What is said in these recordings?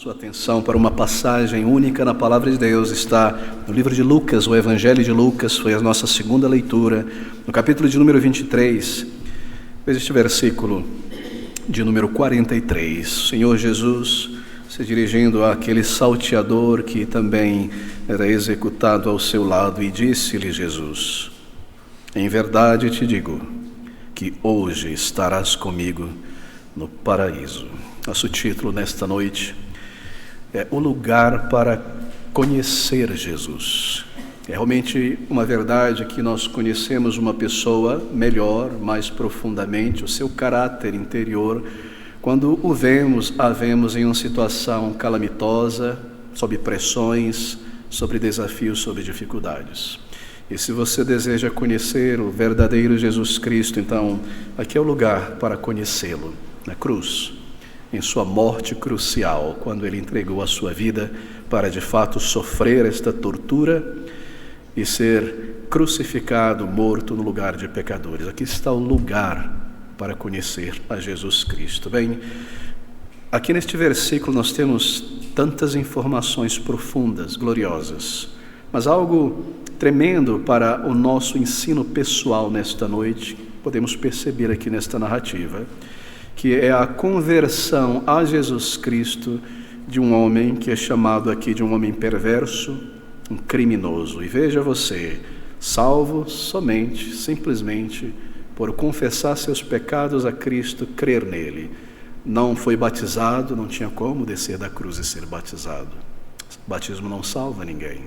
Sua atenção para uma passagem única na Palavra de Deus está no livro de Lucas, o Evangelho de Lucas, foi a nossa segunda leitura, no capítulo de número 23, este versículo de número 43. O Senhor Jesus se dirigindo àquele salteador que também era executado ao seu lado, e disse-lhe Jesus: em verdade te digo que hoje estarás comigo no paraíso. Nosso título nesta noite é o lugar para conhecer Jesus. É realmente uma verdade que nós conhecemos uma pessoa melhor, mais profundamente, o seu caráter interior, quando a vemos em uma situação calamitosa, sob pressões, sobre desafios, sobre dificuldades. E se você deseja conhecer o verdadeiro Jesus Cristo, então aqui é o lugar para conhecê-lo, na cruz, em sua morte crucial, quando ele entregou a sua vida para de fato sofrer esta tortura e ser crucificado, morto no lugar de pecadores. Aqui está o lugar para conhecer a Jesus Cristo. Bem, aqui neste versículo nós temos tantas informações profundas, gloriosas, mas algo tremendo para o nosso ensino pessoal nesta noite, podemos perceber aqui nesta narrativa, que é a conversão a Jesus Cristo de um homem que é chamado aqui de um homem perverso, um criminoso. E veja você, salvo somente, simplesmente, por confessar seus pecados a Cristo, crer nele. Não foi batizado, não tinha como descer da cruz e ser batizado. O batismo não salva ninguém.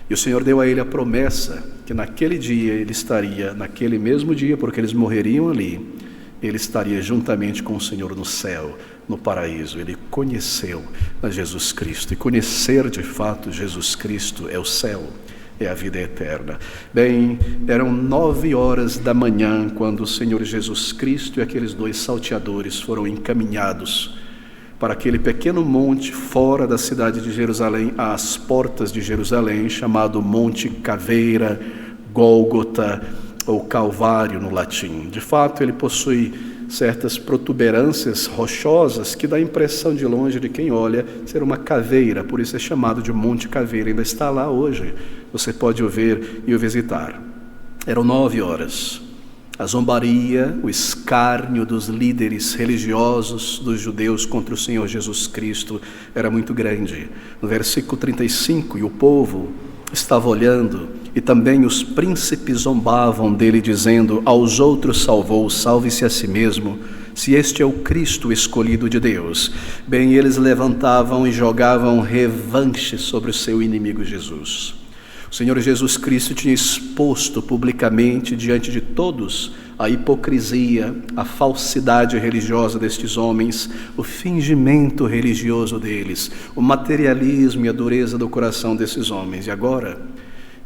E o Senhor deu a ele a promessa que naquele dia ele estaria, naquele mesmo dia, porque eles morreriam ali, ele estaria juntamente com o Senhor no céu, no paraíso. Ele conheceu a Jesus Cristo, e conhecer de fato Jesus Cristo é o céu, é a vida eterna. Bem, eram 9h da manhã quando o Senhor Jesus Cristo e aqueles dois salteadores foram encaminhados para aquele pequeno monte fora da cidade de Jerusalém, às portas de Jerusalém, chamado Monte Caveira, Gólgota, ou Calvário no latim. De fato, ele possui certas protuberâncias rochosas que dá a impressão de longe de quem olha ser uma caveira, por isso é chamado de Monte Caveira, ainda está lá hoje, você pode o ver e o visitar. Eram 9h. A zombaria, o escárnio dos líderes religiosos dos judeus contra o Senhor Jesus Cristo era muito grande. No versículo 35, e o povo estava olhando, e também os príncipes zombavam dele, dizendo: aos outros salvou, salve-se a si mesmo, se este é o Cristo o escolhido de Deus. Bem, eles levantavam e jogavam revanche sobre o seu inimigo Jesus. O Senhor Jesus Cristo tinha exposto publicamente diante de todos a hipocrisia, a falsidade religiosa destes homens, o fingimento religioso deles, o materialismo e a dureza do coração desses homens. E agora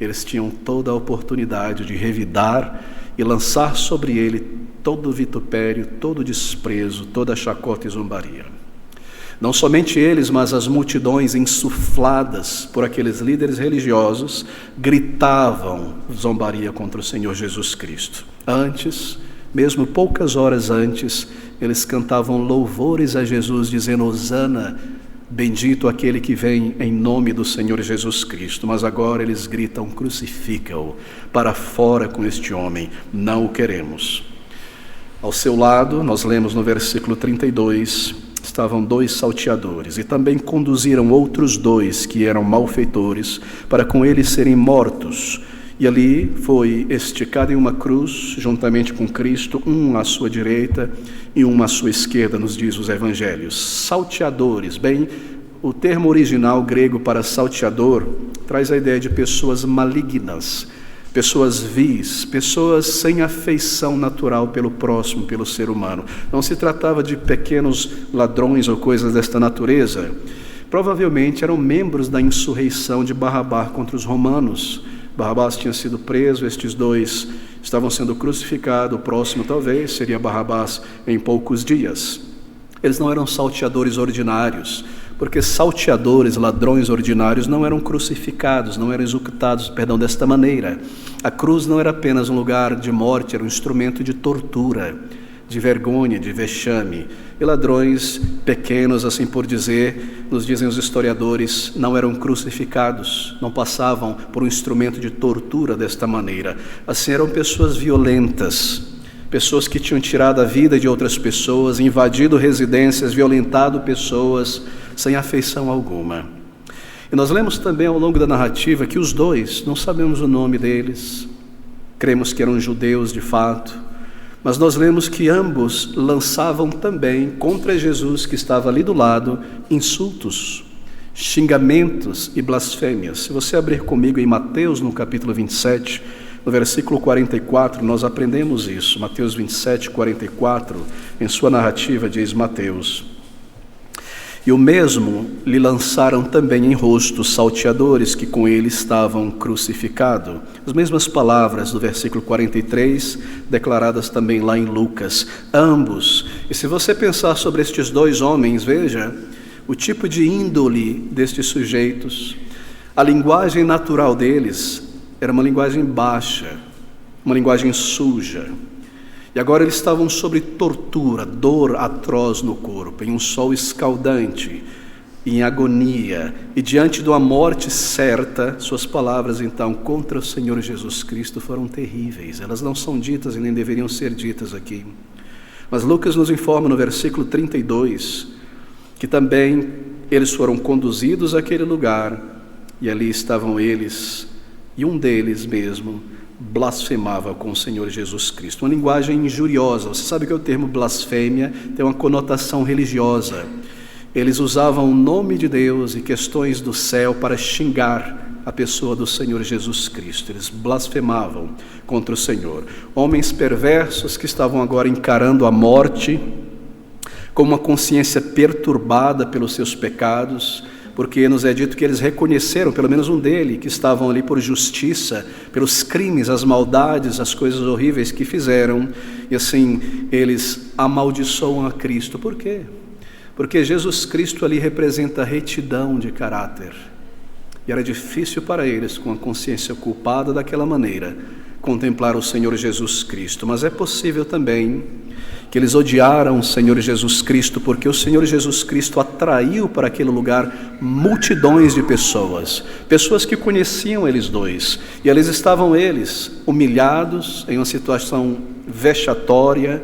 eles tinham toda a oportunidade de revidar e lançar sobre ele todo o vitupério, todo o desprezo, toda a chacota e zombaria. Não somente eles, mas as multidões insufladas por aqueles líderes religiosos gritavam zombaria contra o Senhor Jesus Cristo. Antes, mesmo poucas horas antes, eles cantavam louvores a Jesus, dizendo: Hosana, bendito aquele que vem em nome do Senhor Jesus Cristo. Mas agora eles gritam: crucifica-o, para fora com este homem, não o queremos. Ao seu lado, nós lemos no versículo 32, estavam 2 salteadores, e também conduziram outros 2 que eram malfeitores, para com eles serem mortos. E ali foi esticado em uma cruz, juntamente com Cristo, um à sua direita e um à sua esquerda, nos diz os evangelhos. Salteadores, bem, o termo original grego para salteador traz a ideia de pessoas malignas, pessoas vis, pessoas sem afeição natural pelo próximo, pelo ser humano. Não se tratava de pequenos ladrões ou coisas desta natureza. Provavelmente eram membros da insurreição de Barrabás contra os romanos. Barrabás tinha sido preso, estes 2 estavam sendo crucificados, o próximo talvez seria Barrabás em poucos dias. Eles não eram salteadores ordinários, porque salteadores, ladrões ordinários não eram crucificados, não eram executados, desta maneira. A cruz não era apenas um lugar de morte, era um instrumento de tortura, de vergonha, de vexame. E ladrões pequenos, assim por dizer, nos dizem os historiadores, não eram crucificados, não passavam por um instrumento de tortura desta maneira. Assim, eram pessoas violentas, pessoas que tinham tirado a vida de outras pessoas, invadido residências, violentado pessoas, sem afeição alguma. E nós lemos também ao longo da narrativa que os dois, não sabemos o nome deles, cremos que eram judeus de fato, mas nós lemos que ambos lançavam também contra Jesus, que estava ali do lado, insultos, xingamentos e blasfêmias. Se você abrir comigo em Mateus, no capítulo 27, no versículo 44, nós aprendemos isso. Mateus 27, 44, em sua narrativa diz Mateus: e o mesmo lhe lançaram também em rosto os salteadores que com ele estavam crucificados. As mesmas palavras do versículo 43, declaradas também lá em Lucas. Ambos. E se você pensar sobre estes dois homens, veja o tipo de índole destes sujeitos. A linguagem natural deles era uma linguagem baixa, uma linguagem suja. E agora eles estavam sob tortura, dor atroz no corpo, em um sol escaldante, em agonia, e diante de uma morte certa. Suas palavras, então, contra o Senhor Jesus Cristo foram terríveis. Elas não são ditas e nem deveriam ser ditas aqui. Mas Lucas nos informa no versículo 32, que também eles foram conduzidos àquele lugar, e ali estavam eles, e um deles mesmo blasfemava com o Senhor Jesus Cristo. Uma linguagem injuriosa. Você sabe que o termo blasfêmia tem uma conotação religiosa. Eles usavam o nome de Deus e questões do céu para xingar a pessoa do Senhor Jesus Cristo. Eles blasfemavam contra o Senhor. Homens perversos que estavam agora encarando a morte com uma consciência perturbada pelos seus pecados, porque nos é dito que eles reconheceram, pelo menos um deles, que estavam ali por justiça, pelos crimes, as maldades, as coisas horríveis que fizeram, e assim eles amaldiçoam a Cristo. Por quê? Porque Jesus Cristo ali representa retidão de caráter, e era difícil para eles, com a consciência culpada daquela maneira, contemplar o Senhor Jesus Cristo. Mas é possível também que eles odiaram o Senhor Jesus Cristo, porque o Senhor Jesus Cristo atraiu para aquele lugar multidões de pessoas, pessoas que conheciam eles dois, e eles estavam humilhados, em uma situação vexatória,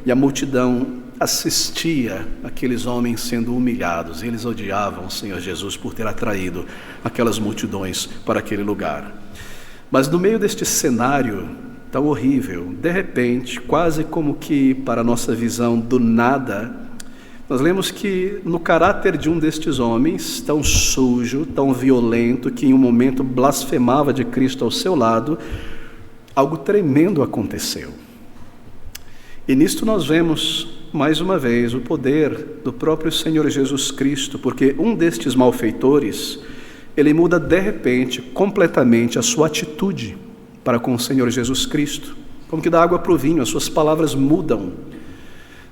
e a multidão assistia aqueles homens sendo humilhados, e eles odiavam o Senhor Jesus por ter atraído aquelas multidões para aquele lugar. Mas no meio deste cenário tão horrível, de repente, quase como que para a nossa visão do nada, nós lemos que no caráter de um destes homens, tão sujo, tão violento, que em um momento blasfemava de Cristo ao seu lado, algo tremendo aconteceu. E nisto nós vemos, mais uma vez, o poder do próprio Senhor Jesus Cristo, porque um destes malfeitores, ele muda de repente, completamente, a sua atitude para com o Senhor Jesus Cristo, como que dá água para o vinho, as suas palavras mudam.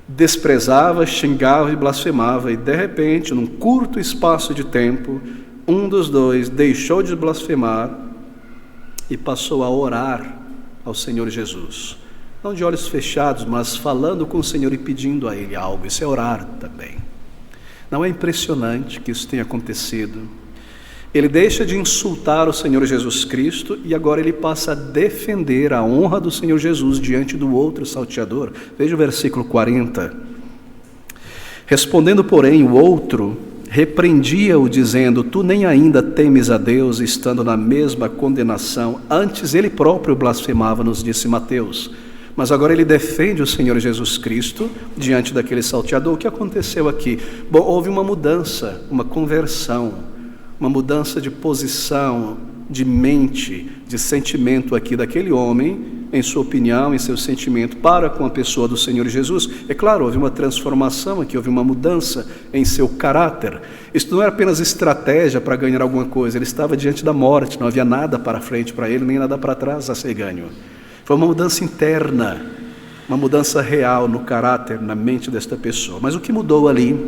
Desprezava, xingava e blasfemava, e de repente, num curto espaço de tempo, um dos dois deixou de blasfemar e passou a orar ao Senhor Jesus. Não de olhos fechados, mas falando com o Senhor e pedindo a Ele algo. Isso é orar também. Não é impressionante que isso tenha acontecido? Ele deixa de insultar o Senhor Jesus Cristo e agora ele passa a defender a honra do Senhor Jesus diante do outro salteador. Veja o versículo 40. Respondendo, porém, o outro repreendia-o, dizendo: tu nem ainda temes a Deus, estando na mesma condenação. Antes ele próprio blasfemava, nos disse Mateus. Mas agora ele defende o Senhor Jesus Cristo diante daquele salteador. O que aconteceu aqui? Bom, houve uma mudança, uma conversão, uma mudança de posição, de mente, de sentimento aqui daquele homem, em sua opinião, em seu sentimento para com a pessoa do Senhor Jesus. É claro, houve uma transformação aqui, houve uma mudança em seu caráter. Isso não era apenas estratégia para ganhar alguma coisa, ele estava diante da morte, não havia nada para frente para ele, nem nada para trás a ser ganho. Foi uma mudança interna, uma mudança real no caráter, na mente desta pessoa. Mas o que mudou ali?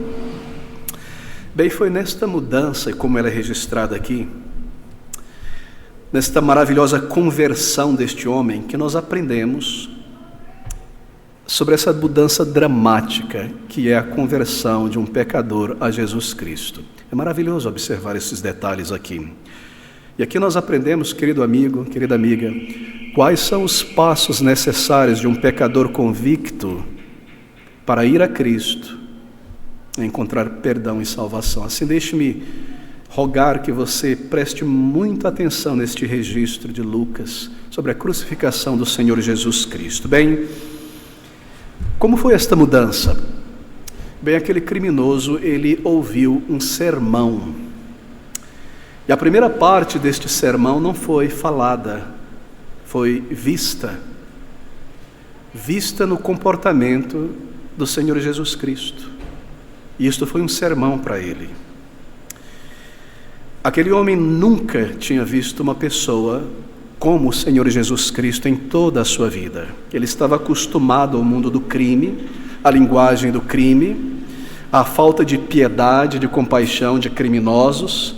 Bem, foi nesta mudança, e como ela é registrada aqui, nesta maravilhosa conversão deste homem, que nós aprendemos sobre essa mudança dramática que é a conversão de um pecador a Jesus Cristo. É maravilhoso observar esses detalhes aqui. E aqui nós aprendemos, querido amigo, querida amiga, quais são os passos necessários de um pecador convicto para ir a Cristo e encontrar perdão e salvação. Assim, deixe-me rogar que você preste muita atenção neste registro de Lucas sobre a crucificação do Senhor Jesus Cristo. Bem, como foi esta mudança? Bem, aquele criminoso, ele ouviu um sermão. E a primeira parte deste sermão não foi falada, foi vista. Vista no comportamento do Senhor Jesus Cristo. E isto foi um sermão para ele. Aquele homem nunca tinha visto uma pessoa como o Senhor Jesus Cristo em toda a sua vida. Ele estava acostumado ao mundo do crime, à linguagem do crime, à falta de piedade, de compaixão de criminosos,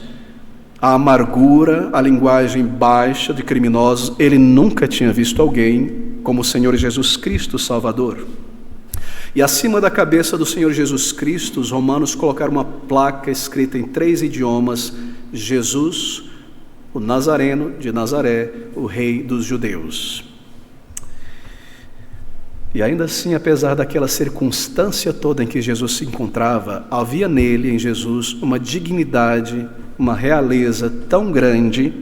à amargura, à linguagem baixa de criminosos. Ele nunca tinha visto alguém como o Senhor Jesus Cristo, o Salvador. E acima da cabeça do Senhor Jesus Cristo, os romanos colocaram uma placa escrita em 3 idiomas: Jesus, o Nazareno de Nazaré, o Rei dos Judeus. E ainda assim, apesar daquela circunstância toda em que Jesus se encontrava, havia nele, em Jesus, uma dignidade, uma realeza tão grande,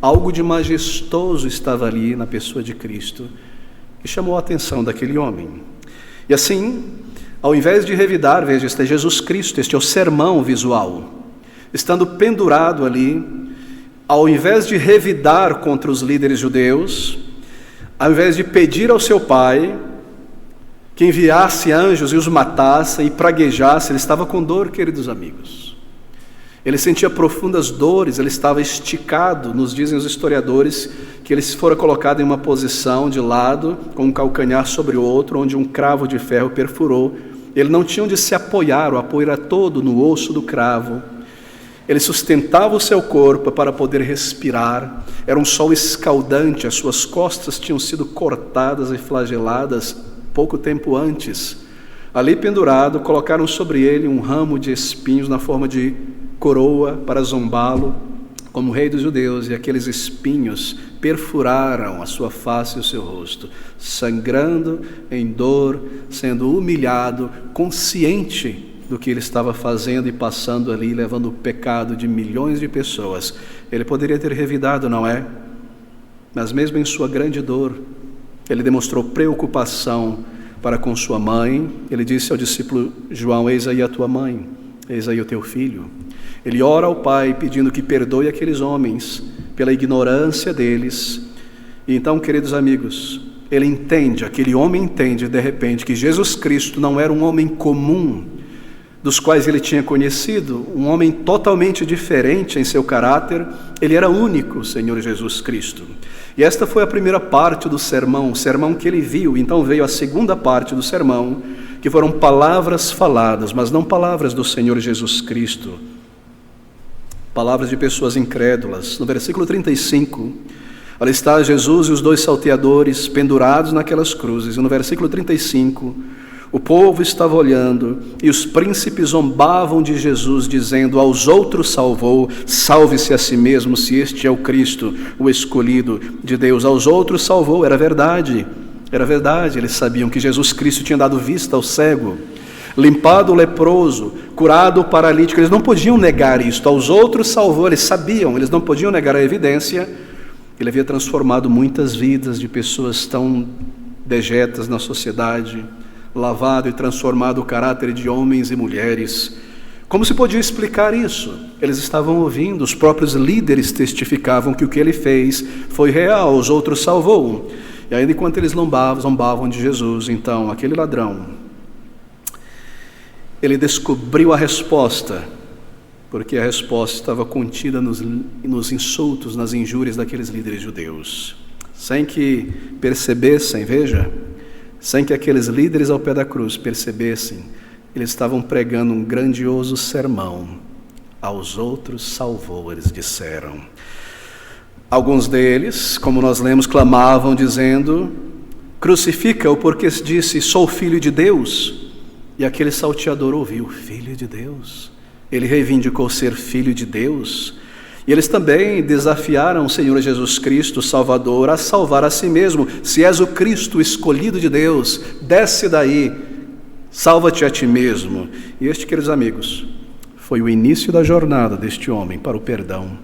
algo de majestoso estava ali na pessoa de Cristo, que chamou a atenção daquele homem. E assim, ao invés de revidar, veja, este é Jesus Cristo, este é o sermão visual, estando pendurado ali, ao invés de revidar contra os líderes judeus, ao invés de pedir ao seu pai que enviasse anjos e os matasse e praguejasse, ele estava com dor, queridos amigos. Ele sentia profundas dores, ele estava esticado. Nos dizem os historiadores que ele fora colocado em uma posição de lado, com um calcanhar sobre o outro, onde um cravo de ferro perfurou. Ele não tinha onde se apoiar, o apoio era todo no osso do cravo. Ele sustentava o seu corpo para poder respirar. Era um sol escaldante, as suas costas tinham sido cortadas e flageladas pouco tempo antes. Ali pendurado, colocaram sobre ele um ramo de espinhos na forma de coroa para zombá-lo como rei dos judeus, e aqueles espinhos perfuraram a sua face e o seu rosto, sangrando em dor, sendo humilhado, consciente do que ele estava fazendo e passando ali, levando o pecado de milhões de pessoas. Ele poderia ter revidado, não é? Mas mesmo em sua grande dor, ele demonstrou preocupação para com sua mãe. Ele disse ao discípulo João: eis aí a tua mãe, eis aí o teu filho. Ele ora ao Pai pedindo que perdoe aqueles homens pela ignorância deles. E então, queridos amigos, ele entende, aquele homem entende de repente que Jesus Cristo não era um homem comum dos quais ele tinha conhecido, um homem totalmente diferente em seu caráter. Ele era único, o Senhor Jesus Cristo. E esta foi a primeira parte do sermão, o sermão que ele viu. Então veio a segunda parte do sermão, que foram palavras faladas, mas não palavras do Senhor Jesus Cristo, palavras de pessoas incrédulas. No versículo 35, ali está Jesus e os 2 salteadores pendurados naquelas cruzes. E no versículo 35, o povo estava olhando e os príncipes zombavam de Jesus, dizendo: aos outros salvou, salve-se a si mesmo, se este é o Cristo, o escolhido de Deus. Aos outros salvou, era verdade, eles sabiam que Jesus Cristo tinha dado vista ao cego, limpado o leproso, curado o paralítico. Eles não podiam negar isto. Aos outros salvou, eles sabiam, eles não podiam negar a evidência. Ele havia transformado muitas vidas de pessoas tão dejetas na sociedade, lavado e transformado o caráter de homens e mulheres. Como se podia explicar isso? Eles estavam ouvindo, os próprios líderes testificavam que o que ele fez foi real, os outros salvou. E ainda enquanto eles zombavam de Jesus, então aquele ladrão, ele descobriu a resposta, porque a resposta estava contida nos insultos, nas injúrias daqueles líderes judeus. Sem que percebessem, veja, sem que aqueles líderes ao pé da cruz percebessem, eles estavam pregando um grandioso sermão. Aos outros salvou, eles disseram. Alguns deles, como nós lemos, clamavam dizendo: Crucifica-o porque disse: sou filho de Deus. E aquele salteador ouviu: filho de Deus. Ele reivindicou ser filho de Deus. E eles também desafiaram o Senhor Jesus Cristo, o Salvador, a salvar a si mesmo. Se és o Cristo, escolhido de Deus, desce daí, salva-te a ti mesmo. E este, queridos amigos, foi o início da jornada deste homem para o perdão,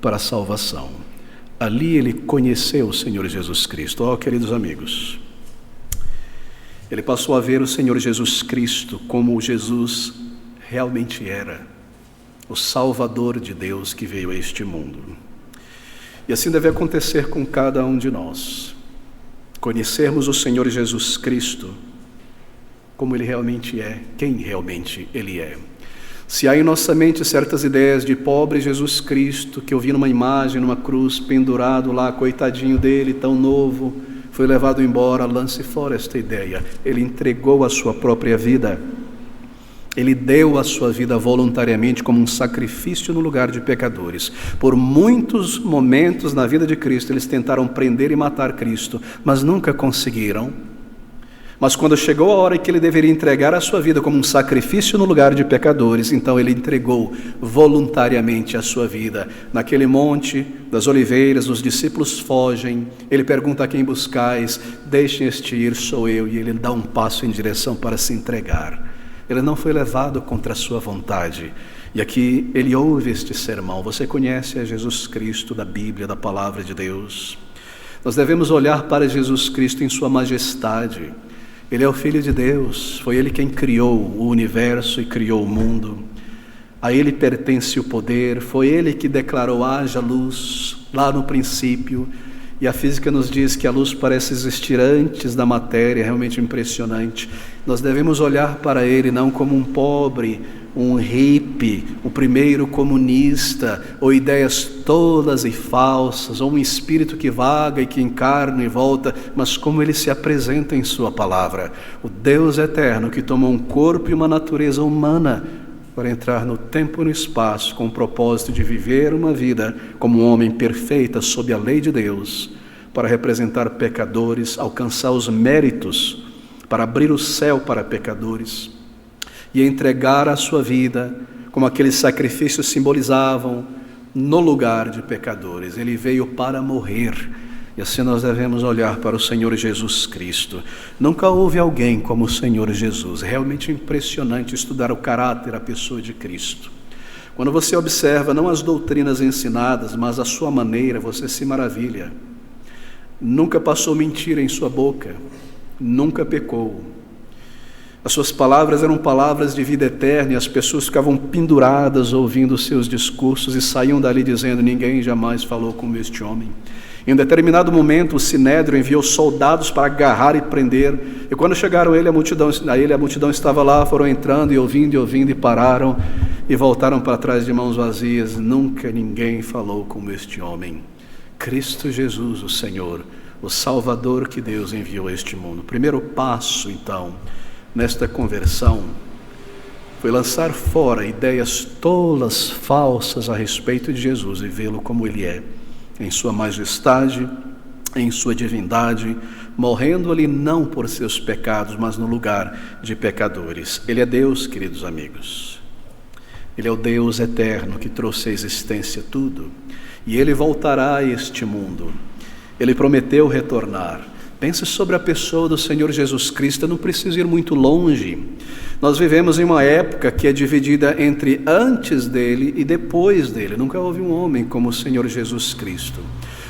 para a salvação. Ali ele conheceu o Senhor Jesus Cristo. Oh, queridos amigos, ele passou a ver o Senhor Jesus Cristo como Jesus realmente era, o Salvador de Deus que veio a este mundo. E assim deve acontecer com cada um de nós, conhecermos o Senhor Jesus Cristo como Ele realmente é, quem realmente Ele é. Se há em nossa mente certas ideias de pobre Jesus Cristo, que eu vi numa imagem, numa cruz, pendurado lá, coitadinho dele, tão novo, foi levado embora, lance fora esta ideia. Ele entregou a sua própria vida. Ele deu a sua vida voluntariamente como um sacrifício no lugar de pecadores. Por muitos momentos na vida de Cristo, eles tentaram prender e matar Cristo, mas nunca conseguiram. Mas quando chegou a hora em que ele deveria entregar a sua vida como um sacrifício no lugar de pecadores, então ele entregou voluntariamente a sua vida. Naquele monte das oliveiras, os discípulos fogem, ele pergunta: a quem buscais? Deixem este ir, sou eu. E ele dá um passo em direção para se entregar. Ele não foi levado contra a sua vontade. E aqui ele ouve este sermão. Você conhece a Jesus Cristo da Bíblia, da Palavra de Deus. Nós devemos olhar para Jesus Cristo em sua majestade. Ele é o Filho de Deus, foi Ele quem criou o universo e criou o mundo. A Ele pertence o poder, foi Ele que declarou: haja luz, lá no princípio. E a física nos diz que a luz parece existir antes da matéria, é realmente impressionante. Nós devemos olhar para Ele não como um pobre, um hippie, o primeiro comunista, ou ideias tolas e falsas, ou um espírito que vaga e que encarna e volta, mas como Ele se apresenta em sua palavra. O Deus eterno que tomou um corpo e uma natureza humana para entrar no tempo e no espaço com o propósito de viver uma vida como um homem perfeita sob a lei de Deus, para representar pecadores, alcançar os méritos, para abrir o céu para pecadores e entregar a sua vida, como aqueles sacrifícios simbolizavam, no lugar de pecadores. Ele veio para morrer. E assim nós devemos olhar para o Senhor Jesus Cristo. Nunca houve alguém como o Senhor Jesus. É realmente impressionante estudar o caráter, a pessoa de Cristo. Quando você observa não as doutrinas ensinadas, mas a sua maneira, você se maravilha. Nunca passou mentira em sua boca, nunca pecou. As suas palavras eram palavras de vida eterna e as pessoas ficavam penduradas ouvindo os seus discursos e saíam dali dizendo: ninguém jamais falou como este homem. Em um determinado momento, o Sinédrio enviou soldados para agarrar e prender. E quando chegaram a ele, a multidão estava lá, foram entrando e ouvindo e pararam e voltaram para trás de mãos vazias. Nunca ninguém falou como este homem. Cristo Jesus, o Senhor, o Salvador que Deus enviou a este mundo. O primeiro passo, então, nesta conversão, foi lançar fora ideias tolas, falsas a respeito de Jesus e vê-lo como Ele é, em sua majestade, em sua divindade, morrendo ali não por seus pecados, mas no lugar de pecadores. Ele é Deus, queridos amigos. Ele é o Deus eterno que trouxe à existência tudo. E Ele voltará a este mundo. Ele prometeu retornar. Pense sobre a pessoa do Senhor Jesus Cristo. Eu não preciso ir muito longe. Nós vivemos em uma época que é dividida entre antes dele e depois dele. Nunca houve um homem como o Senhor Jesus Cristo.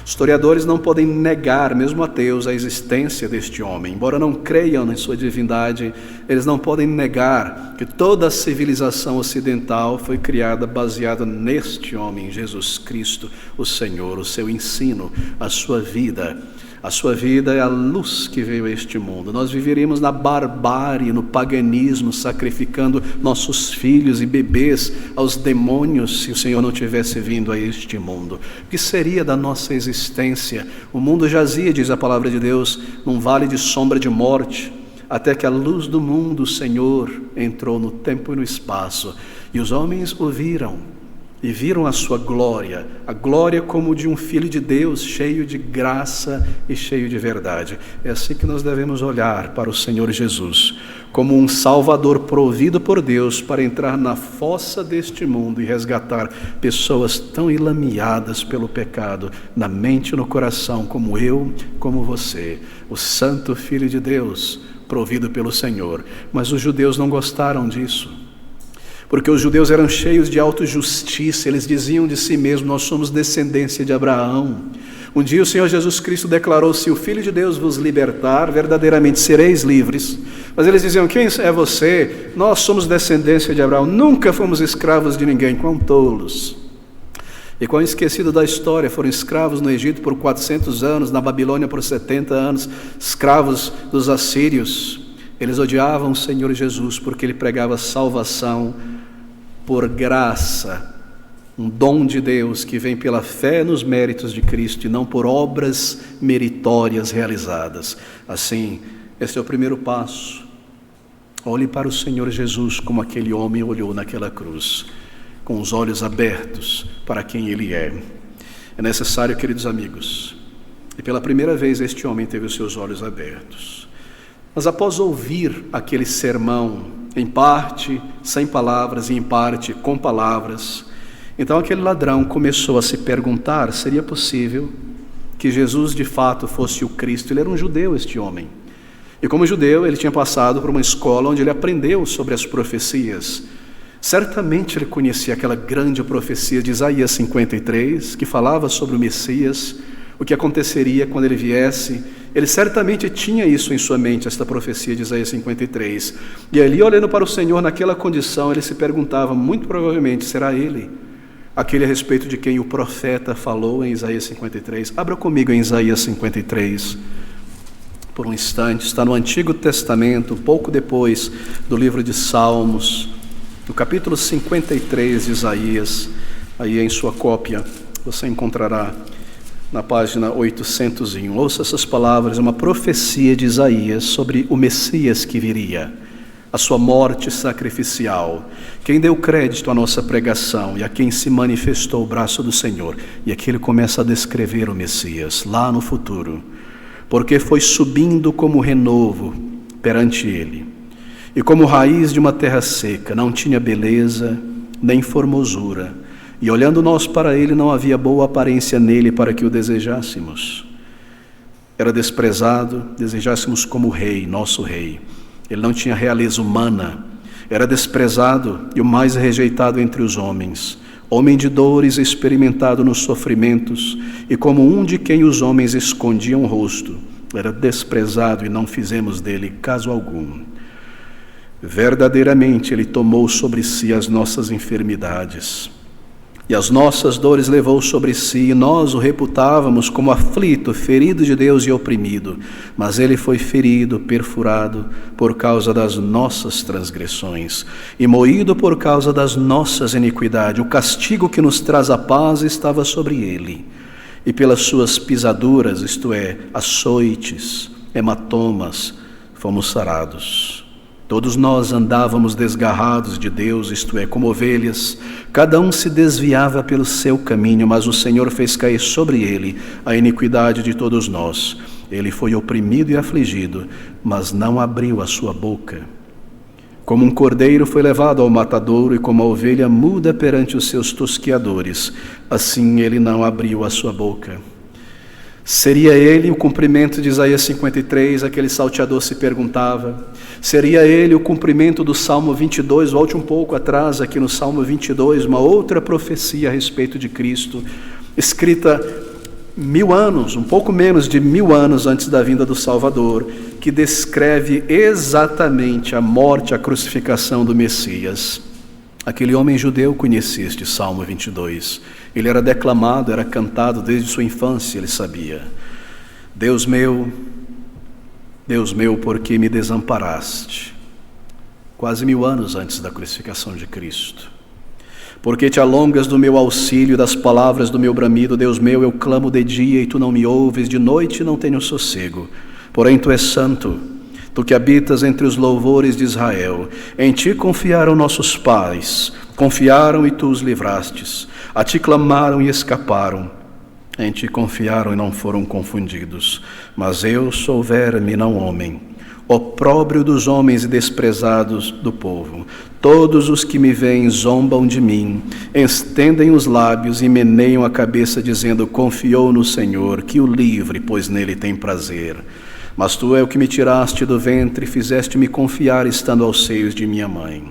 Historiadores não podem negar, mesmo ateus, a existência deste homem. Embora não creiam em sua divindade, eles não podem negar que toda a civilização ocidental foi criada baseada neste homem, Jesus Cristo, o Senhor, o seu ensino, a sua vida. A sua vida é a luz que veio a este mundo. Nós viveríamos na barbárie, no paganismo, sacrificando nossos filhos e bebês aos demônios se o Senhor não tivesse vindo a este mundo. O que seria da nossa existência? O mundo jazia, diz a palavra de Deus, num vale de sombra de morte, até que a luz do mundo, o Senhor, entrou no tempo e no espaço. E os homens o viram. e viram a sua glória, a glória como de um Filho de Deus, cheio de graça e cheio de verdade. É assim que nós devemos olhar para o Senhor Jesus, como um Salvador provido por Deus para entrar na fossa deste mundo e resgatar pessoas tão enlameadas pelo pecado, na mente e no coração, como eu, como você, o Santo Filho de Deus, provido pelo Senhor. Mas os judeus não gostaram disso, porque os judeus eram cheios de autojustiça. Eles diziam de si mesmos: nós somos descendência de Abraão. Um dia o Senhor Jesus Cristo declarou: se o Filho de Deus vos libertar, verdadeiramente sereis livres. Mas eles diziam: quem é você? Nós somos descendência de Abraão, nunca fomos escravos de ninguém. Quão tolos! E quão esquecido da história, foram escravos no Egito por 400 anos, na Babilônia por 70 anos, escravos dos assírios. Eles odiavam o Senhor Jesus porque ele pregava salvação por graça, um dom de Deus que vem pela fé nos méritos de Cristo e não por obras meritórias realizadas. Assim, esse é o primeiro passo. Olhe para o Senhor Jesus como aquele homem olhou naquela cruz, com os olhos abertos para quem Ele é. É necessário, queridos amigos, e pela primeira vez este homem teve os seus olhos abertos. Mas após ouvir aquele sermão, em parte sem palavras e em parte com palavras, então aquele ladrão começou a se perguntar: seria possível que Jesus de fato fosse o Cristo? Ele era um judeu, este homem. E como judeu, ele tinha passado por uma escola onde ele aprendeu sobre as profecias. Certamente ele conhecia aquela grande profecia de Isaías 53, que falava sobre o Messias, o que aconteceria quando ele viesse. Ele certamente tinha isso em sua mente, esta profecia de Isaías 53. E ali, olhando para o Senhor naquela condição, ele se perguntava, muito provavelmente, será ele aquele a respeito de quem o profeta falou em Isaías 53? Abra comigo em Isaías 53, por um instante. Está no Antigo Testamento, pouco depois do livro de Salmos, no capítulo 53 de Isaías. Aí em sua cópia você encontrará na página 801. Ouça essas palavras, uma profecia de Isaías sobre o Messias que viria, a sua morte sacrificial, quem deu crédito à nossa pregação e a quem se manifestou o braço do Senhor. E aqui ele começa a descrever o Messias, lá no futuro. Porque foi subindo como renovo perante ele, e como raiz de uma terra seca, não tinha beleza nem formosura, e olhando nós para ele, não havia boa aparência nele para que o desejássemos. Era desprezado, desejássemos como rei, nosso rei. Ele não tinha realeza humana, era desprezado e o mais rejeitado entre os homens, homem de dores, experimentado nos sofrimentos, e como um de quem os homens escondiam o rosto, era desprezado e não fizemos dele caso algum. Verdadeiramente ele tomou sobre si as nossas enfermidades, e as nossas dores levou sobre si, e nós o reputávamos como aflito, ferido de Deus e oprimido. Mas ele foi ferido, perfurado por causa das nossas transgressões, e moído por causa das nossas iniquidades. O castigo que nos traz a paz estava sobre ele, e pelas suas pisaduras, isto é, açoites, hematomas, fomos sarados. Todos nós andávamos desgarrados de Deus, isto é, como ovelhas, cada um se desviava pelo seu caminho, mas o Senhor fez cair sobre ele a iniquidade de todos nós. Ele foi oprimido e afligido, mas não abriu a sua boca. Como um cordeiro foi levado ao matadouro, e como a ovelha muda perante os seus tosqueadores, assim ele não abriu a sua boca. Seria ele o cumprimento de Isaías 53, aquele salteador se perguntava. Seria ele o cumprimento do Salmo 22, volte um pouco atrás aqui no Salmo 22, uma outra profecia a respeito de Cristo, escrita 1000 anos, um pouco menos de 1000 anos antes da vinda do Salvador, que descreve exatamente a morte, a crucificação do Messias. Aquele homem judeu conhecia este Salmo 22. Ele era declamado, era cantado desde sua infância, ele sabia. Deus meu, por que me desamparaste? Quase 1000 anos antes da crucificação de Cristo. Porque te alongas do meu auxílio, das palavras do meu bramido, Deus meu, eu clamo de dia e tu não me ouves, de noite não tenho sossego. Porém tu és santo, tu que habitas entre os louvores de Israel. Em ti confiaram nossos pais, confiaram e tu os livrastes. A ti clamaram e escaparam. Em ti confiaram e não foram confundidos. Mas eu sou verme, não homem, opróbrio dos homens e desprezados do povo. Todos os que me veem zombam de mim, estendem os lábios e meneiam a cabeça, dizendo: confiou no Senhor, que o livre, pois nele tem prazer. Mas tu é o que me tiraste do ventre, fizeste-me confiar estando aos seios de minha mãe.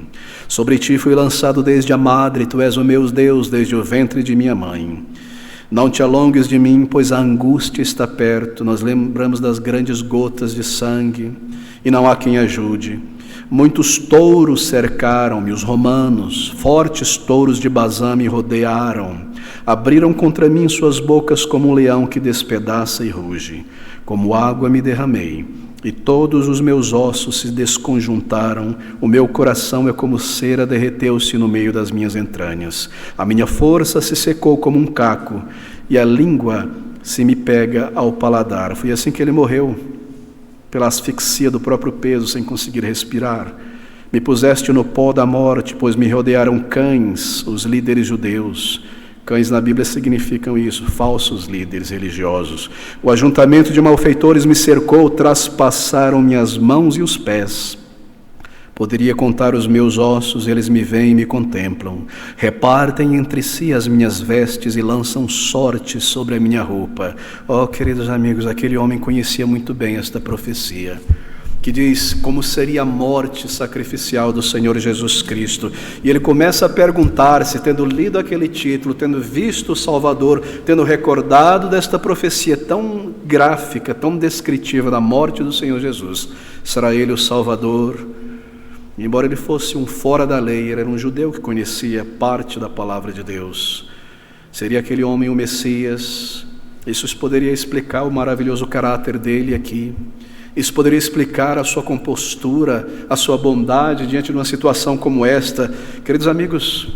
Sobre ti fui lançado desde a madre, tu és o meu Deus desde o ventre de minha mãe. Não te alongues de mim, pois a angústia está perto. Nós lembramos das grandes gotas de sangue, e não há quem ajude. Muitos touros cercaram-me, os romanos, fortes touros de Bazã me rodearam. Abriram contra mim suas bocas como um leão que despedaça e ruge. Como água me derramei, e todos os meus ossos se desconjuntaram. O meu coração é como cera, derreteu-se no meio das minhas entranhas. A minha força se secou como um caco, e a língua se me pega ao paladar. Foi assim que ele morreu, pela asfixia do próprio peso, sem conseguir respirar. Me puseste no pó da morte, pois me rodearam cães, os líderes judeus. Cães na Bíblia significam isso, falsos líderes religiosos. O ajuntamento de malfeitores me cercou, traspassaram minhas mãos e os pés. Poderia contar os meus ossos, eles me veem e me contemplam. Repartem entre si as minhas vestes e lançam sorte sobre a minha roupa. Oh, queridos amigos, aquele homem conhecia muito bem esta profecia, que diz como seria a morte sacrificial do Senhor Jesus Cristo. E ele começa a perguntar-se, tendo lido aquele título, tendo visto o Salvador, tendo recordado desta profecia tão gráfica, tão descritiva da morte do Senhor Jesus: será ele o Salvador? Embora ele fosse um fora da lei, ele era um judeu que conhecia parte da palavra de Deus. Seria aquele homem o Messias? Isso poderia explicar o maravilhoso caráter dele aqui. Isso poderia explicar a sua compostura, a sua bondade diante de uma situação como esta. Queridos amigos,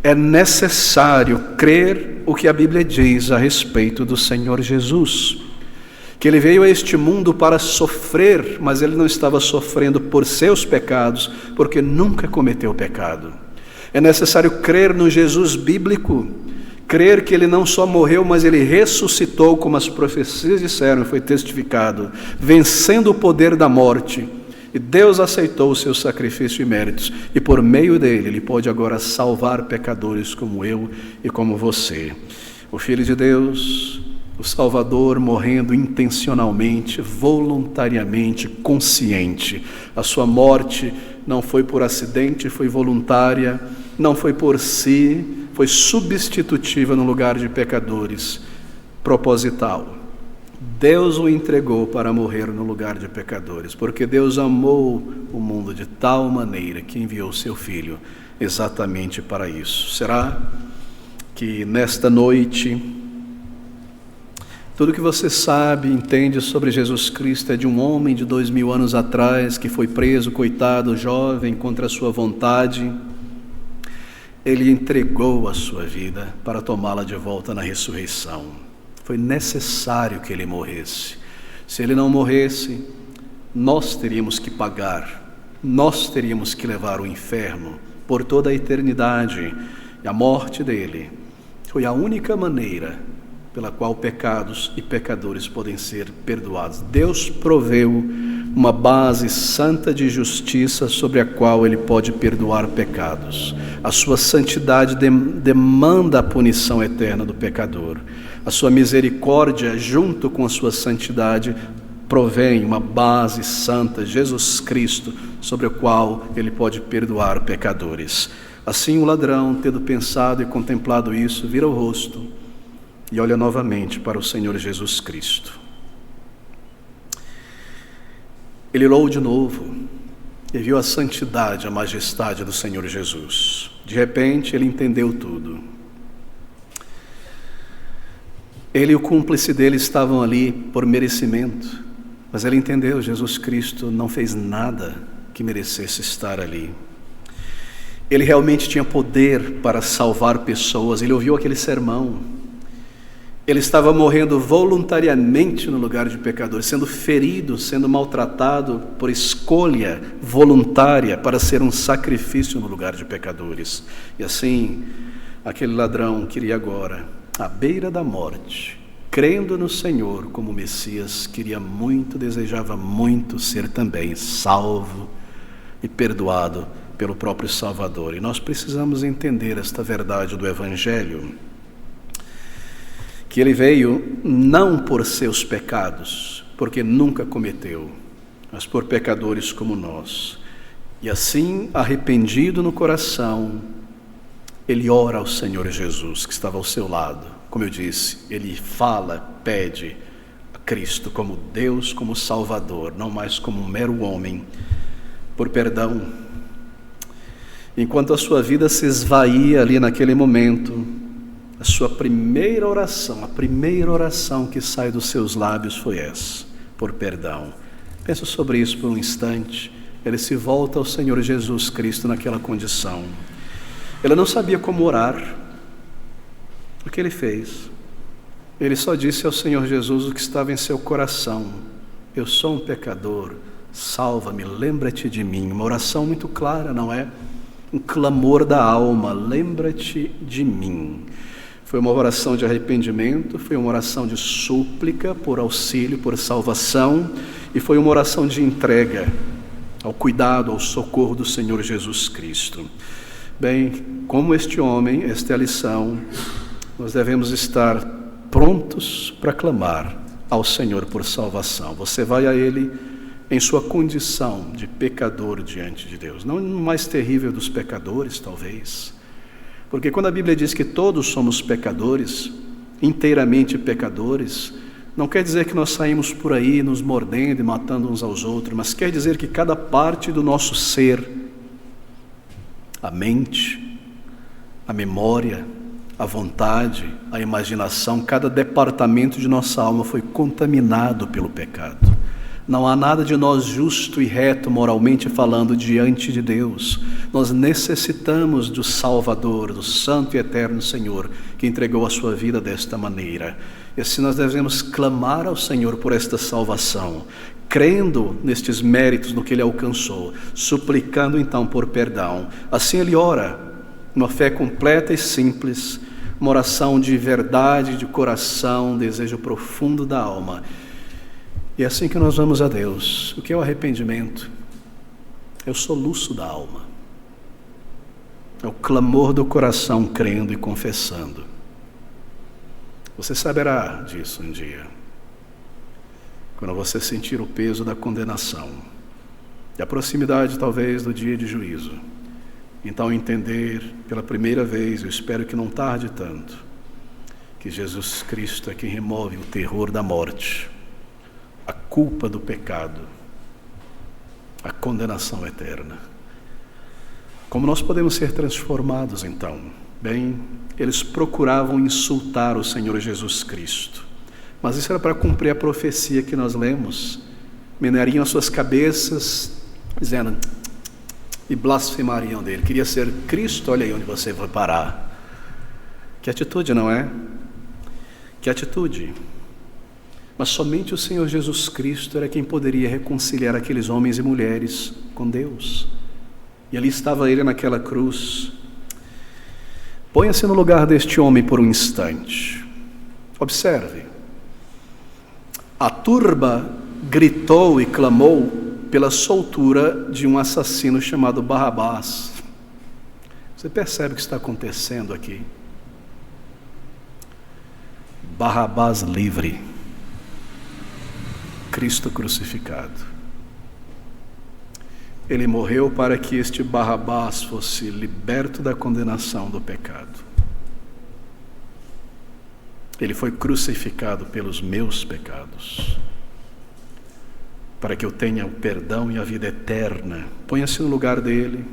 é necessário crer o que a Bíblia diz a respeito do Senhor Jesus. Que ele veio a este mundo para sofrer, mas ele não estava sofrendo por seus pecados, porque nunca cometeu pecado. É necessário crer no Jesus bíblico, crer que ele não só morreu, mas ele ressuscitou, como as profecias disseram, foi testificado, vencendo o poder da morte. E Deus aceitou o seu sacrifício e méritos, e por meio dele, ele pode agora salvar pecadores como eu e como você. O Filho de Deus, o Salvador, morrendo intencionalmente, voluntariamente, consciente. A sua morte não foi por acidente, foi voluntária, não foi por si, foi substitutiva no lugar de pecadores, proposital. Deus o entregou para morrer no lugar de pecadores, porque Deus amou o mundo de tal maneira que enviou seu Filho exatamente para isso. Será que nesta noite tudo que você sabe, entende sobre Jesus Cristo é de um homem de 2000 anos atrás que foi preso, coitado, jovem, contra a sua vontade? Ele entregou a sua vida para tomá-la de volta na ressurreição. Foi necessário que ele morresse. Se ele não morresse, nós teríamos que pagar, nós teríamos que levar o inferno por toda a eternidade. E a morte dele foi a única maneira pela qual pecados e pecadores podem ser perdoados. Deus proveu uma base santa de justiça sobre a qual ele pode perdoar pecados. A sua santidade demanda a punição eterna do pecador. A sua misericórdia, junto com a sua santidade, provém uma base santa, Jesus Cristo, sobre a qual ele pode perdoar pecadores. Assim o ladrão, tendo pensado e contemplado isso, vira o rosto e olha novamente para o Senhor Jesus Cristo. Ele olhou de novo e viu a santidade, a majestade do Senhor Jesus. De repente, ele entendeu tudo. Ele e o cúmplice dele estavam ali por merecimento, mas ele entendeu, Jesus Cristo não fez nada que merecesse estar ali. Ele realmente tinha poder para salvar pessoas. Ele ouviu aquele sermão. Ele estava morrendo voluntariamente no lugar de pecadores, sendo ferido, sendo maltratado por escolha voluntária para ser um sacrifício no lugar de pecadores. E assim, Aquele ladrão queria agora, à beira da morte, crendo no Senhor como Messias, queria muito, desejava muito ser também salvo e perdoado pelo próprio Salvador. E nós precisamos entender esta verdade do Evangelho, que ele veio não por seus pecados, porque nunca cometeu, mas por pecadores como nós. E assim, arrependido no coração, ele ora ao Senhor Jesus, que estava ao seu lado. Como eu disse, ele fala, pede a Cristo como Deus, como Salvador, não mais como um mero homem, por perdão. Enquanto a sua vida se esvaía ali naquele momento, a sua primeira oração, a primeira oração que sai dos seus lábios foi essa, por perdão. Pensa sobre isso por um instante. Ele se volta ao Senhor Jesus Cristo naquela condição. Ele não sabia como orar. O que ele fez? Ele só disse ao Senhor Jesus o que estava em seu coração: eu sou um pecador, salva-me, lembra-te de mim. Uma oração muito clara, não é? Um clamor da alma: lembra-te de mim. Foi uma oração de arrependimento, foi uma oração de súplica por auxílio, por salvação, e foi uma oração de entrega ao cuidado, ao socorro do Senhor Jesus Cristo. Bem, como este homem, esta é a lição, nós devemos estar prontos para clamar ao Senhor por salvação. Você vai a Ele em sua condição de pecador diante de Deus, não o mais terrível dos pecadores, talvez, porque quando a Bíblia diz que todos somos pecadores, inteiramente pecadores, não quer dizer que nós saímos por aí nos mordendo e matando uns aos outros, mas quer dizer que cada parte do nosso ser, a mente, a memória, a vontade, a imaginação, cada departamento de nossa alma foi contaminado pelo pecado. Não há nada de nós justo e reto, moralmente falando, diante de Deus. Nós necessitamos do Salvador, do Santo e Eterno Senhor, que entregou a sua vida desta maneira. E assim nós devemos clamar ao Senhor por esta salvação, crendo nestes méritos no que Ele alcançou, suplicando então por perdão. Assim ele ora, uma fé completa e simples, uma oração de verdade, de coração, desejo profundo da alma. E é assim que nós vamos a Deus. O que é o arrependimento? É o soluço da alma, é o clamor do coração, crendo e confessando. Você saberá disso um dia, quando você sentir o peso da condenação e a proximidade talvez do dia de juízo. Então entender pela primeira vez, eu espero que não tarde tanto, que Jesus Cristo é quem remove o terror da morte, a culpa do pecado, a condenação eterna. Como nós podemos ser transformados então? Bem, eles procuravam insultar o Senhor Jesus Cristo, mas isso era para cumprir a profecia que nós lemos. Meneariam as suas cabeças, dizendo, e blasfemariam dele. Queria ser Cristo, olha aí onde você vai parar. Que atitude, não é? Que atitude. Mas somente o Senhor Jesus Cristo era quem poderia reconciliar aqueles homens e mulheres com Deus. E ali estava ele naquela cruz. Ponha-se no lugar deste homem por um instante. Observe. A turba gritou e clamou pela soltura de um assassino chamado Barrabás. Você percebe o que está acontecendo aqui? Barrabás livre, Cristo crucificado. Ele morreu para que este Barrabás fosse liberto da condenação do pecado. Ele foi crucificado pelos meus pecados, para que eu tenha o perdão e a vida eterna. Ponha-se no lugar dele,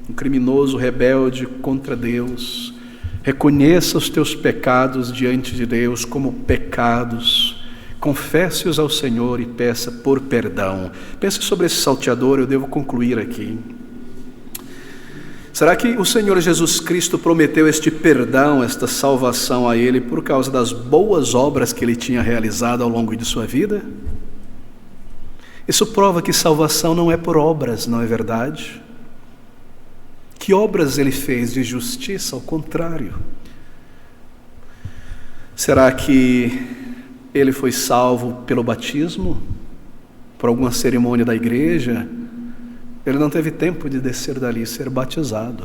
um criminoso rebelde contra Deus. Reconheça os teus pecados diante de Deus como pecados. Confesse-os ao Senhor e peça por perdão. Pense sobre esse salteador, eu devo concluir aqui. Será que o Senhor Jesus Cristo prometeu este perdão, esta salvação a ele por causa das boas obras que ele tinha realizado ao longo de sua vida? Isso prova que salvação não é por obras, não é verdade? Que obras ele fez de justiça? Ao contrário. Será que ele foi salvo pelo batismo? Por alguma cerimônia da igreja? Ele não teve tempo de descer dali e ser batizado.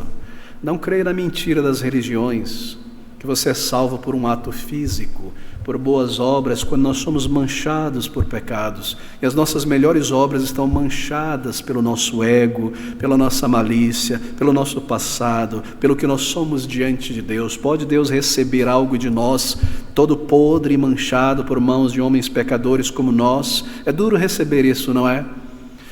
Não creia na mentira das religiões, que você é salvo por um ato físico, por boas obras, quando nós somos manchados por pecados. E as nossas melhores obras estão manchadas pelo nosso ego, pela nossa malícia, pelo nosso passado, pelo que nós somos diante de Deus. Pode Deus receber algo de nós, todo podre e manchado por mãos de homens pecadores como nós? É duro receber isso, não é?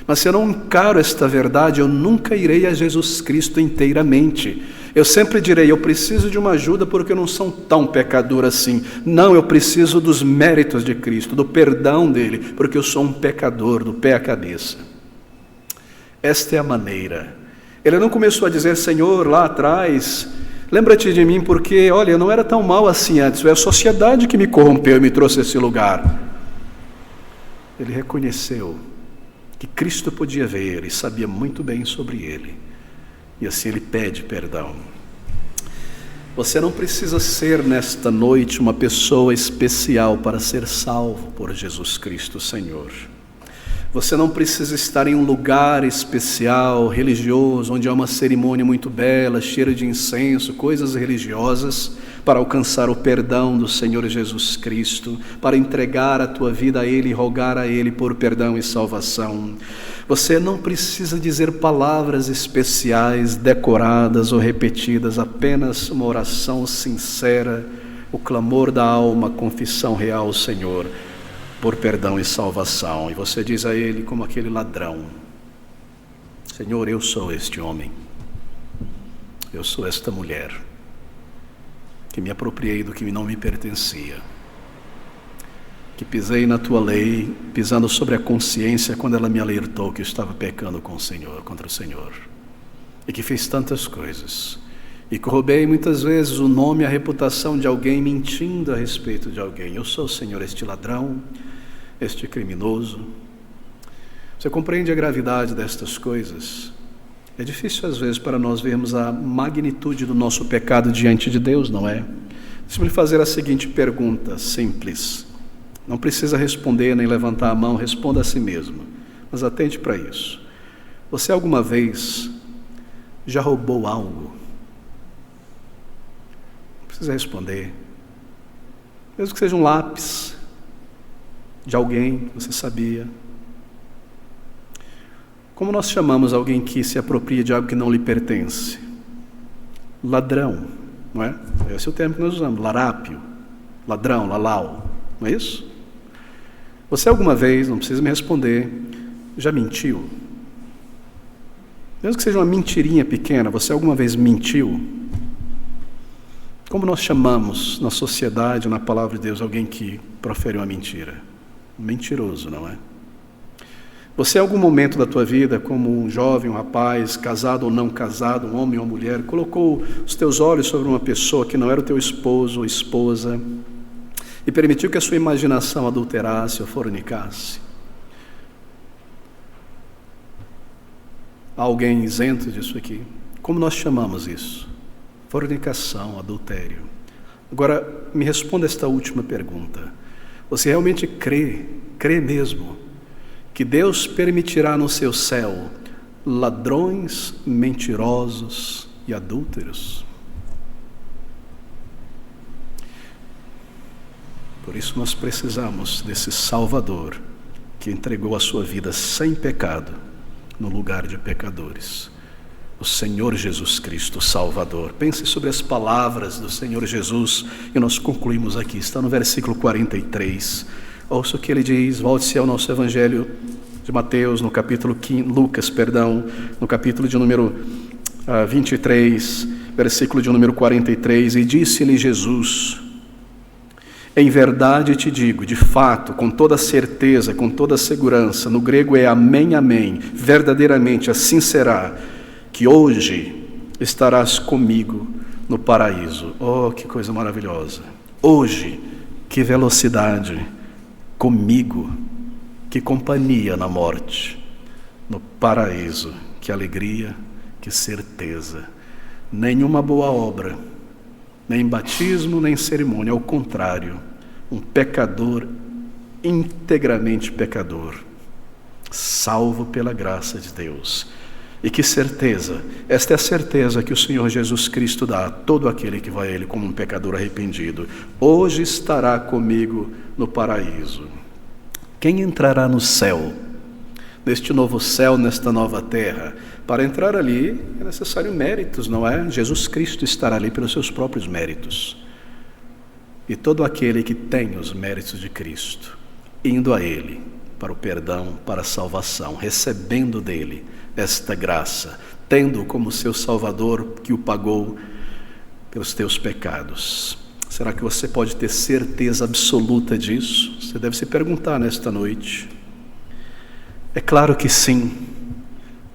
Mas se eu não encaro esta verdade, eu nunca irei a Jesus Cristo inteiramente. Eu sempre direi, eu preciso de uma ajuda porque eu não sou tão pecador assim. Não, eu preciso dos méritos de Cristo, do perdão dele, porque eu sou um pecador do pé à cabeça. Esta é a maneira. Ele não começou a dizer, Senhor, lá atrás, lembra-te de mim porque, olha, eu não era tão mal assim antes. Foi a sociedade que me corrompeu e me trouxe a esse lugar. Ele reconheceu que Cristo podia ver e sabia muito bem sobre ele. E assim ele pede perdão. Você não precisa ser nesta noite uma pessoa especial para ser salvo por Jesus Cristo, Senhor. Você não precisa estar em um lugar especial, religioso, onde há uma cerimônia muito bela, cheira de incenso, coisas religiosas, para alcançar o perdão do Senhor Jesus Cristo, para entregar a tua vida a Ele e rogar a Ele por perdão e salvação. Você não precisa dizer palavras especiais, decoradas ou repetidas, apenas uma oração sincera, o clamor da alma, a confissão real ao Senhor, por perdão e salvação. E você diz a Ele como aquele ladrão, Senhor, eu sou este homem, eu sou esta mulher, que me apropriei do que não me pertencia, que pisei na tua lei, pisando sobre a consciência quando ela me alertou que eu estava pecando com o Senhor, contra o Senhor, e que fiz tantas coisas, e que roubei muitas vezes o nome e a reputação de alguém, mentindo a respeito de alguém. Eu sou, Senhor, este ladrão, este criminoso. Você compreende a gravidade destas coisas? É difícil às vezes para nós vermos a magnitude do nosso pecado diante de Deus, não é? Deixa-me lhe fazer a seguinte pergunta simples. Não precisa responder nem levantar a mão, responda a si mesmo. Mas atente para isso. Você alguma vez já roubou algo? Não precisa responder. Mesmo que seja um lápis de alguém que você sabia. Como nós chamamos alguém que se apropria de algo que não lhe pertence? Ladrão, não é? Esse é o termo que nós usamos, larápio, ladrão, lalau, não é isso? Você alguma vez, não precisa me responder, já mentiu? Mesmo que seja uma mentirinha pequena, você alguma vez mentiu? Como nós chamamos na sociedade, na palavra de Deus, alguém que profere uma mentira? Um mentiroso, não é? Você, em algum momento da tua vida, como um jovem, um rapaz, casado ou não casado, um homem ou mulher, colocou os teus olhos sobre uma pessoa que não era o teu esposo ou esposa e permitiu que a sua imaginação adulterasse ou fornicasse? Há alguém isento disso aqui? Como nós chamamos isso? Fornicação, adultério. Agora, me responda esta última pergunta. Você realmente crê mesmo, que Deus permitirá no seu céu ladrões, mentirosos e adúlteros? Por isso nós precisamos desse Salvador que entregou a sua vida sem pecado no lugar de pecadores. O Senhor Jesus Cristo, Salvador. Pense sobre as palavras do Senhor Jesus e nós concluímos aqui. Está no versículo 43. Ouça o que ele diz, volte-se ao nosso Evangelho de Mateus, no capítulo 15, Lucas, no capítulo de número 23, versículo de número 43. E disse-lhe Jesus: em verdade te digo, de fato, com toda certeza, com toda segurança, no grego é amém, amém, verdadeiramente assim será, que hoje estarás comigo no paraíso. Oh, que coisa maravilhosa! Hoje, que velocidade! Comigo, que companhia na morte, no paraíso, que alegria, que certeza. nenhuma boa obra, nem batismo, nem cerimônia, ao contrário, um pecador, integramente pecador, salvo pela graça de Deus. E que certeza, esta é a certeza que o Senhor Jesus Cristo dá a todo aquele que vai a Ele como um pecador arrependido. Hoje estará comigo no paraíso. Quem entrará no céu, neste novo céu, nesta nova terra? Para entrar ali é necessário méritos, não é? Jesus Cristo estará ali pelos seus próprios méritos. E todo aquele que tem os méritos de Cristo, indo a Ele para o perdão, para a salvação, recebendo dele esta graça, tendo como seu Salvador que o pagou pelos teus pecados. Será que você pode ter certeza absoluta disso? Você deve se perguntar nesta noite. É claro que sim.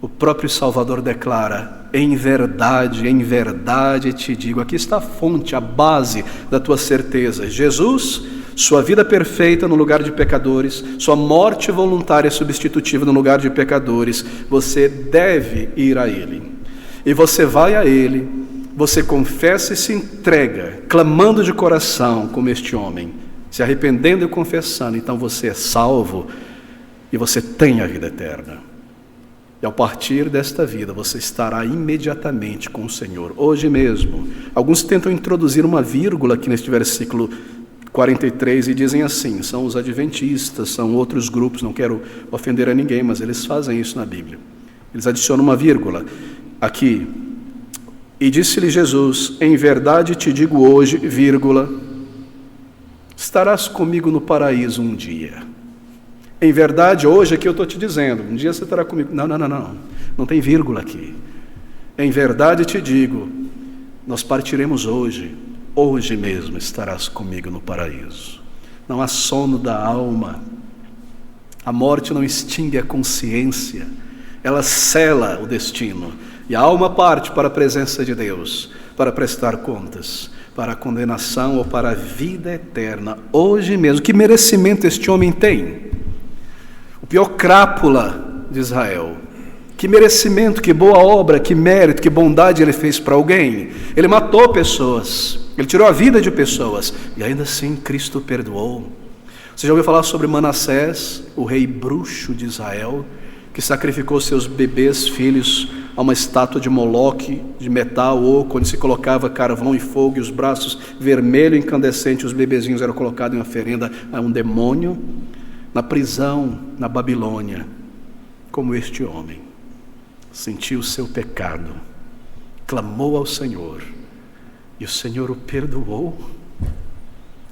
O próprio Salvador declara: em verdade te digo. Aqui está a fonte, a base da tua certeza. Jesus, sua vida perfeita no lugar de pecadores, sua morte voluntária substitutiva no lugar de pecadores. Você deve ir a Ele. E você vai a Ele, você confessa e se entrega, clamando de coração como este homem, se arrependendo e confessando. Então você é salvo e você tem a vida eterna. E ao partir desta vida, você estará imediatamente com o Senhor, hoje mesmo. Alguns tentam introduzir uma vírgula aqui neste versículo 43 e dizem assim, são os adventistas, são outros grupos, não quero ofender a ninguém, mas eles fazem isso na Bíblia. Eles adicionam uma vírgula aqui. E disse-lhe Jesus: em verdade te digo hoje, vírgula, estarás comigo no paraíso um dia. Em verdade, hoje aqui eu estou te dizendo, um dia você estará comigo. Não tem vírgula aqui. Em verdade te digo, nós partiremos hoje mesmo estarás comigo no paraíso. Não há sono da alma, a morte não extingue a consciência, ela sela o destino, e a alma parte para a presença de Deus, para prestar contas, para a condenação ou para a vida eterna, hoje mesmo. Que merecimento este homem tem? O pior crápula de Israel. Que merecimento, que boa obra, que mérito, que bondade ele fez para alguém. Ele matou pessoas, ele tirou a vida de pessoas, e ainda assim Cristo perdoou. Você já ouviu falar sobre Manassés, o rei bruxo de Israel, que sacrificou seus bebês, filhos, a uma estátua de Moloque, de metal oco, onde se colocava carvão e fogo, e os braços vermelho e incandescente, os bebezinhos eram colocados em oferenda a um demônio? Na prisão, na Babilônia, como este homem, sentiu o seu pecado, clamou ao Senhor, e o Senhor o perdoou.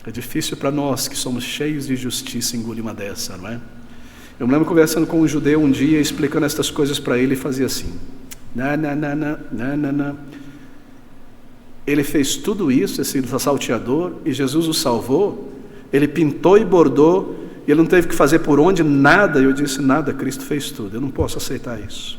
É difícil para nós que somos cheios de justiça engolir uma dessa, não é? Eu me lembro conversando com um judeu um dia, explicando estas coisas para ele, e fazia assim, não. Ele fez tudo isso, esse salteador, e Jesus o salvou. Ele pintou e bordou, e ele não teve que fazer por onde nada. Eu disse: nada, Cristo fez tudo. Eu não posso aceitar isso.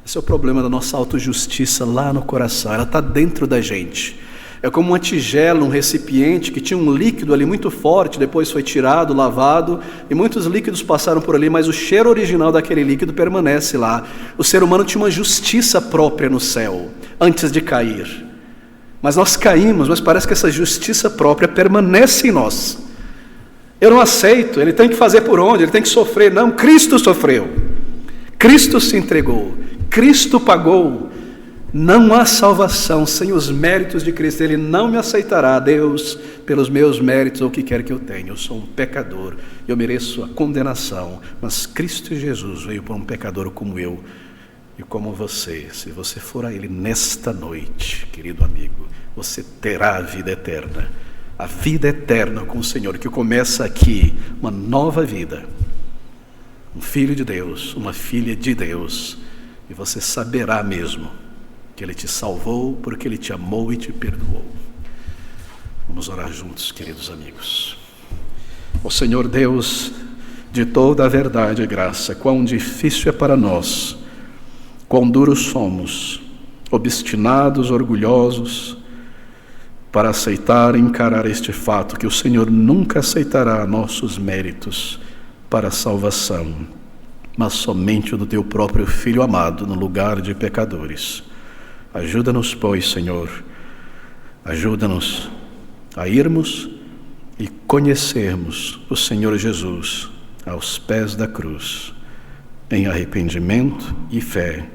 Esse é o problema da nossa autojustiça lá no coração. Ela está dentro da gente. É como uma tigela, um recipiente que tinha um líquido ali muito forte, depois foi tirado, lavado, e muitos líquidos passaram por ali, mas o cheiro original daquele líquido permanece lá. O ser humano tinha uma justiça própria no céu, antes de cair. Mas nós caímos, mas parece que essa justiça própria permanece em nós. Eu não aceito, ele tem que fazer por onde, ele tem que sofrer. Não, Cristo sofreu, Cristo se entregou, Cristo pagou. Não há salvação sem os méritos de Cristo. Ele não me aceitará, Deus, pelos meus méritos ou o que quer que eu tenha. Eu sou um pecador, eu mereço a condenação, mas Cristo Jesus veio por um pecador como eu e como você. Se você for a Ele nesta noite, querido amigo, você terá a vida eterna. A vida eterna com o Senhor, que começa aqui, uma nova vida. Um filho de Deus, uma filha de Deus. E você saberá mesmo que Ele te salvou porque Ele te amou e te perdoou. Vamos orar juntos, queridos amigos. Ó Senhor Deus, de toda a verdade e graça, quão difícil é para nós, quão duros somos, obstinados, orgulhosos, para aceitar e encarar este fato, que o Senhor nunca aceitará nossos méritos para a salvação, mas somente o do Teu próprio Filho amado no lugar de pecadores. Ajuda-nos, pois, Senhor, ajuda-nos a irmos e conhecermos o Senhor Jesus aos pés da cruz, em arrependimento e fé,